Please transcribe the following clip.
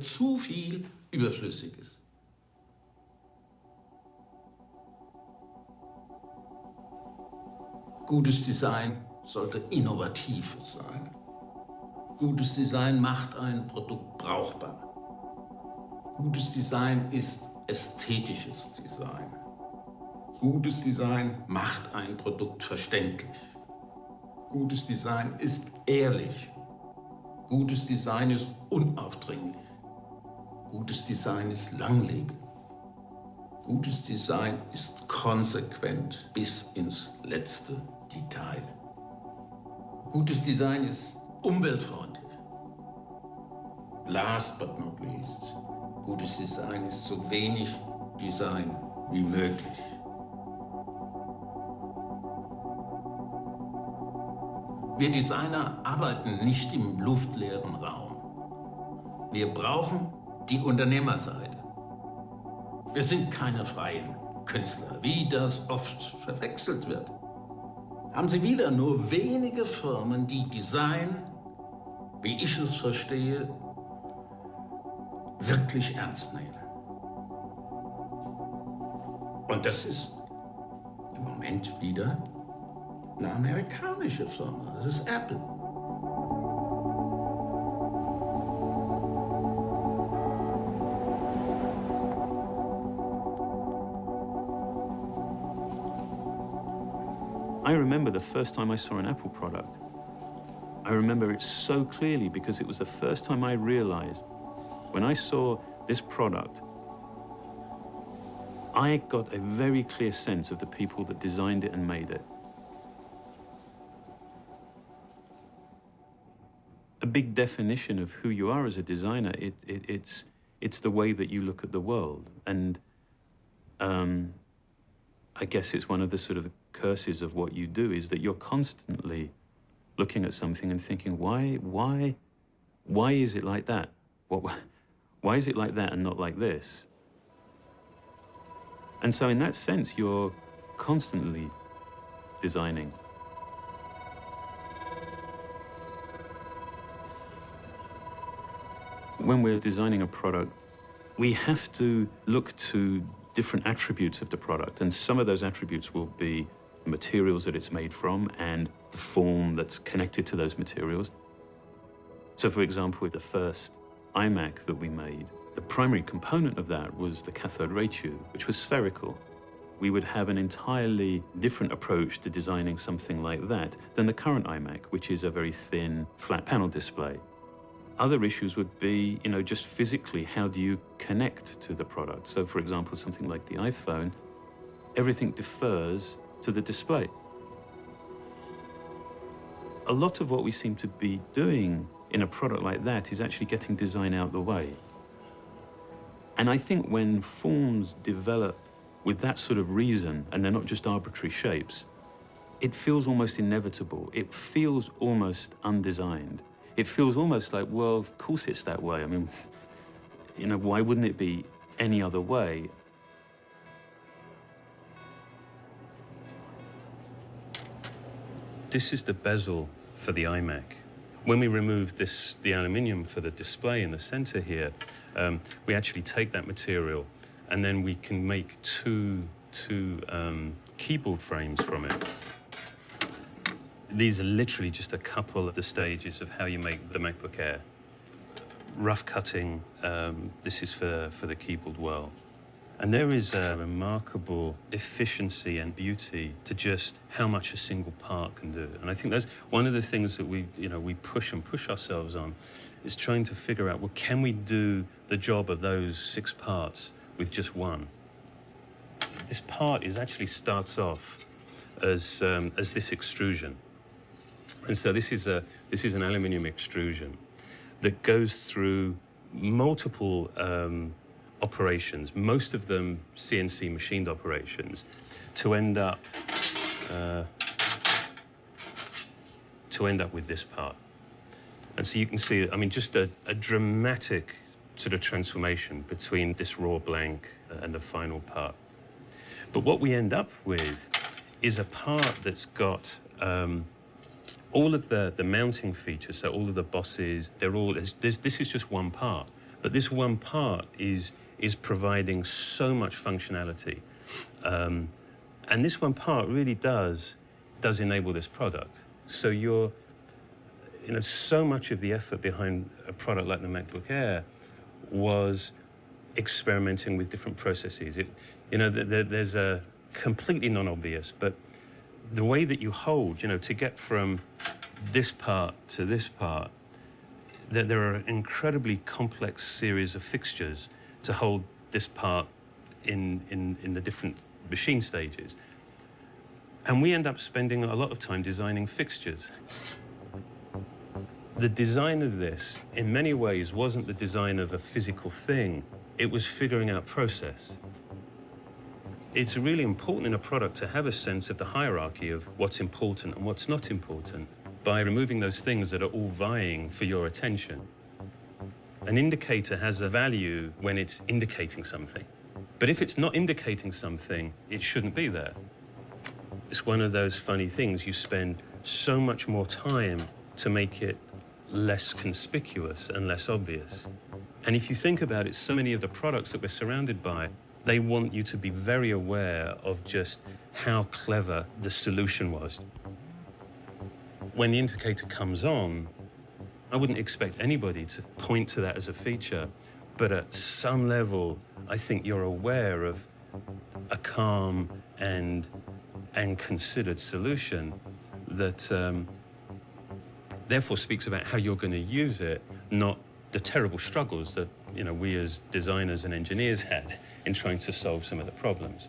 zu viel überflüssig ist. Gutes Design sollte innovatives sein. Gutes Design macht ein Produkt brauchbar. Gutes Design ist ästhetisches Design. Gutes Design macht ein Produkt verständlich. Gutes Design ist ehrlich. Gutes Design ist unaufdringlich. Gutes Design ist langlebig. Gutes Design ist konsequent bis ins letzte Detail. Gutes Design ist umweltfreundlich. Last but not least, gutes Design ist so wenig Design wie möglich. Wir Designer arbeiten nicht im luftleeren Raum. Wir brauchen die Unternehmerseite. Wir sind keine freien Künstler, wie das oft verwechselt wird. Haben Sie wieder nur wenige Firmen, die Design, wie ich es verstehe, wirklich ernst nehmen. Und das ist im Moment wieder eine amerikanische Firma. Das ist Apple. I remember the first time I saw an Apple product. I remember it so clearly because it was the first time I realized when I saw this product, I got a very clear sense of the people that designed it and made it. A big definition of who you are as a designer, it's the way that you look at the world. And I guess it's one of the sort of curses of what you do is that you're constantly looking at something and thinking, why is it like that? Why is it like that and not like this? And so in that sense, you're constantly designing. When we're designing a product, we have to look to different attributes of the product, and some of those attributes will be the materials that it's made from and the form that's connected to those materials. So for example, with the first iMac that we made, the primary component of that was the cathode ray tube, which was spherical. We would have an entirely different approach to designing something like that than the current iMac, which is a very thin, flat panel display. Other issues would be, just physically, how do you connect to the product? So for example, something like the iPhone, everything defers to the display. A lot of what we seem to be doing in a product like that is actually getting design out the way. And I think when forms develop with that sort of reason, and they're not just arbitrary shapes, it feels almost inevitable. It feels almost undesigned. It feels almost like, well, of course it's that way. I mean, why wouldn't it be any other way? This is the bezel for the iMac. When we removed the aluminium for the display in the center here, we actually take that material and then we can make two keyboard frames from it. These are literally just a couple of the stages of how you make the MacBook Air. Rough cutting, this is for the keyboard well. And there is a remarkable efficiency and beauty to just how much a single part can do. And I think that's one of the things that we push ourselves on, is trying to figure out, well, can we do the job of those 6 parts with just one? This part actually starts off as this extrusion. And so this is an aluminium extrusion that goes through multiple operations, most of them CNC machined operations, to end up with this part. And so you can see, just a dramatic sort of transformation between this raw blank and the final part. But what we end up with is a part that's got all of the mounting features, so all of the bosses, this is just one part. But this one part is providing so much functionality. And this one part really does enable this product. So so much of the effort behind a product like the MacBook Air was experimenting with different processes. There's a completely non-obvious, but the way that you hold, to get from this part to this part, that there are an incredibly complex series of fixtures to hold this part in the different machine stages. And we end up spending a lot of time designing fixtures. The design of this, in many ways, wasn't the design of a physical thing. It was figuring out process. It's really important in a product to have a sense of the hierarchy of what's important and what's not important by removing those things that are all vying for your attention. An indicator has a value when it's indicating something. But if it's not indicating something, it shouldn't be there. It's one of those funny things. You spend so much more time to make it less conspicuous and less obvious. And if you think about it, so many of the products that we're surrounded by, they want you to be very aware of just how clever the solution was. When the indicator comes on, I wouldn't expect anybody to point to that as a feature, but at some level, I think you're aware of a calm and considered solution that therefore speaks about how you're going to use it, not the terrible struggles that we as designers and engineers had in trying to solve some of the problems.